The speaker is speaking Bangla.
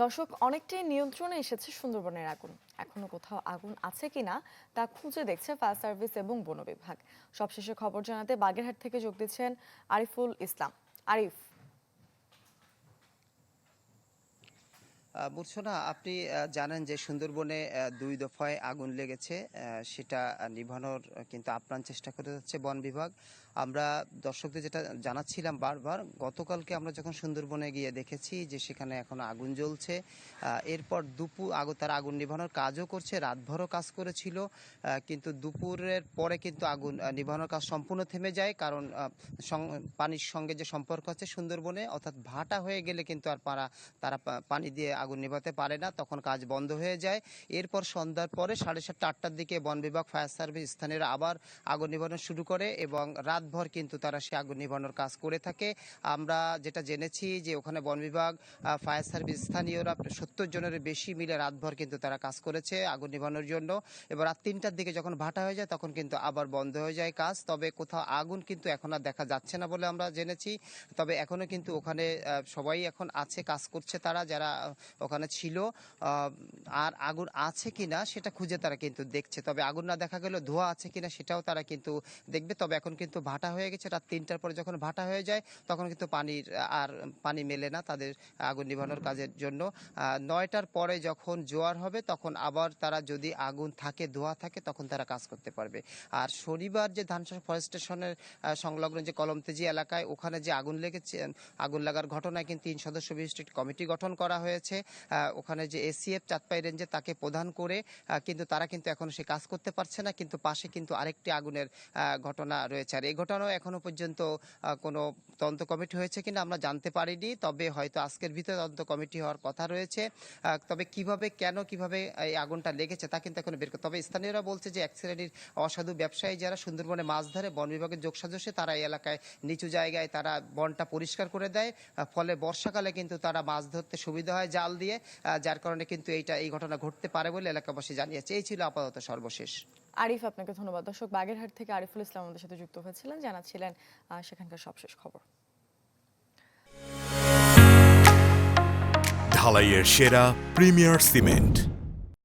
দর্শক, অনেকটাই নিয়ন্ত্রণে এসেছে সুন্দরবনের আগুন। এখনো কোথাও আগুন আছে কিনা তা খুঁজে দেখছে ফায়ার সার্ভিস এবং বন বিভাগ। সবশেষে খবর জানাতে বাগেরহাট থেকে যোগ দিচ্ছেন আরিফুল ইসলাম। আরিফ। মূর্ছনা, আপনি জানেন যে সুন্দরবনে ২ দফায় আগুন লেগেছে। সেটা নিভানোর কিন্তু আপ্রাণ চেষ্টা করে যাচ্ছে বন বিভাগ। আমরা দর্শকদের যেটা জানাচ্ছিলাম বারবার, গতকালকে আমরা যখন সুন্দরবনে গিয়ে দেখেছি যে সেখানে এখনো আগুন জ্বলছে। এরপর তারা আগুন নিভানোর কাজও করছে, রাতভরও কাজ করেছিল। কিন্তু দুপুরের পরে কিন্তু আগুন নিভানোর কাজ সম্পূর্ণ থেমে যায়, কারণ পানির সঙ্গে যে সম্পর্ক আছে সুন্দরবনে, অর্থাৎ ভাটা হয়ে গেলে কিন্তু আর তারা পানি দিয়ে আগুন নেভাতে পারে না, তখন কাজ বন্ধ হয়ে যায়। এরপর সন্ধ্যার পরে 7:30 8টার দিকে বন বিভাগ, ফায়ার সার্ভিস, স্থানীয়রা আবার আগুন নিভানো শুরু করে এবং রাতভর কিন্তু তারা সে আগুন নিভানোর কাজ করে থাকে। আমরা যেটা জেনেছি যে ওখানে বন বিভাগ, ফায়ার সার্ভিস, স্থানীয়রা 70 জনের বেশি মিলে রাতভর কিন্তু তারা কাজ করেছে আগুন নিভানোর জন্য। এবার রাত 3টার দিকে যখন ভাটা হয়ে যায় তখন কিন্তু আবার বন্ধ হয়ে যায় কাজ। তবে কোথাও আগুন কিন্তু এখন আর দেখা যাচ্ছে না বলে আমরা জেনেছি। তবে এখনো কিন্তু ওখানে সবাই এখন আছে, কাজ করছে তারা, যারা ওখানে ছিল। আর আগুন আছে কিনা সেটা খুঁজে তারা কিন্তু দেখছে। তবে আগুন না দেখা গেলেও ধোঁয়া আছে কিনা সেটাও তারা কিন্তু দেখবে। তবে এখন কিন্তু ভাটা হয়ে গেছে, রাত 3টার পরে যখন ভাটা হয়ে যায় তখন কিন্তু পানি মেলে না তাদের আগুন নিভানোর কাজের জন্য। 9টার পরে যখন জোয়ার হবে তখন আবার তারা, যদি আগুন থাকে, ধোঁয়া থাকে, তখন তারা কাজ করতে পারবে। আর শনিবার যে ধানসার ফরেস্ট স্টেশনের সংলগ্ন যে কলমতেজি এলাকায় ওখানে যে আগুন লেগেছে, আগুন লাগার ঘটনায় কিন্তু 3 সদস্য বিশিষ্ট কমিটি গঠন করা হয়েছে। ওখানে যে এসিএফ চাঁদপাই রেঞ্জে তাকে প্রধান করে, কিন্তু তারা কিন্তু এখন সে কাজ করতে পারছে না। কিন্তু পাশে কিন্তু আরেকটি আগুনের ঘটনা রয়েছে। আর এই ঘটনাও এখনো পর্যন্ত কোনো তদন্ত কমিটি হয়েছে কিনা আমরা জানতে পারিনি। তবে হয়তো আজকের ভিতরে তদন্ত কমিটি হওয়ার কথা রয়েছে। তবে কিভাবে এই আগুনটা লেগেছে তা কিন্তু এখন বের করতে। তবে স্থানীয়রা বলছে যে এক শ্রেণীর অসাধু ব্যবসায়ী যারা সুন্দরবনে মাছ ধরে, বন বিভাগের যোগসাজশে তারা এই এলাকায় নিচু জায়গায় তারা বনটা পরিষ্কার করে দেয়। ফলে বর্ষাকালে কিন্তু তারা মাছ ধরতে সুবিধা হয় জাল দিয়ে, যার কারণে কিন্তু এই ঘটনা ঘটতে পারে বলে এলাকাবাসী জানিয়েছে। এই ছিল আপাতত সর্বশেষ। আরিফ, আপনাকে ধন্যবাদ। দর্শক, বাগেরহাট থেকে আরিফুল ইসলাম আমাদের সাথে যুক্ত হয়েছিলেন, জানাচ্ছিলেন সেখানকার সবশেষ খবর। ঢালাইয়ের সেরা প্রিমিয়ার সিমেন্ট।